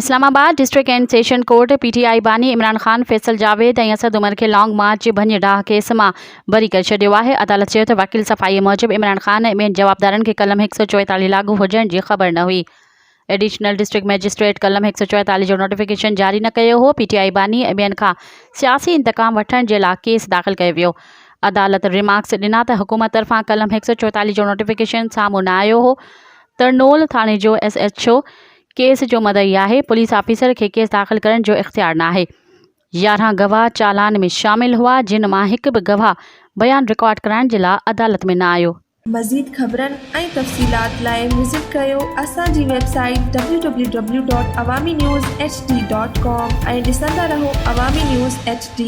Islamabad district and session court PTI बानी इमरान खान, फैसल जावेद ऐं असद उमर खे लॉन्ग मार्च भञ डाह केस मां बरी करे छॾियो आहे। अदालत चयो त वकील सफ़ाई मूजिबि इमरान खान ऐं ॿियनि जवाबदारनि खे कलम 144 लागू हुजण जी ख़बर न हुई। एडिशनल डिस्ट्रिक्ट मैजिस्ट्रेट कलम 144 जो नोटिफिकेशन जारी न कयो हो। पीटीआई बानी ऐं ॿियनि खां सियासी इंतकाम वठण जे लाइ केस दाख़िल कयो वियो। अदालत रिमार्क्स ॾिना त हुकूमत तरफ़ां कलम 144 जो नोटिफिकेशन साम्हूं न आयो हो। तरनोल थाणे जो SHO केस जो मदई आहे। पुलिस ऑफिसर खे केस दाख़िल करण जो इख्तियार न आहे। 11 गवाह चालान में शामिल हुआ, जिन मां हिकु बि गवाह बयान रिकॉर्ड कराइण जे लाइ अदालत में न आयो। मज़ीद ख़बरनि ऐं तफ़सीलात लाइ विज़िट कयो असांजी वेबसाइट www.awamiNewsHD.com ऐं ॾिसंदा रहो अवामी न्यूज़ HD।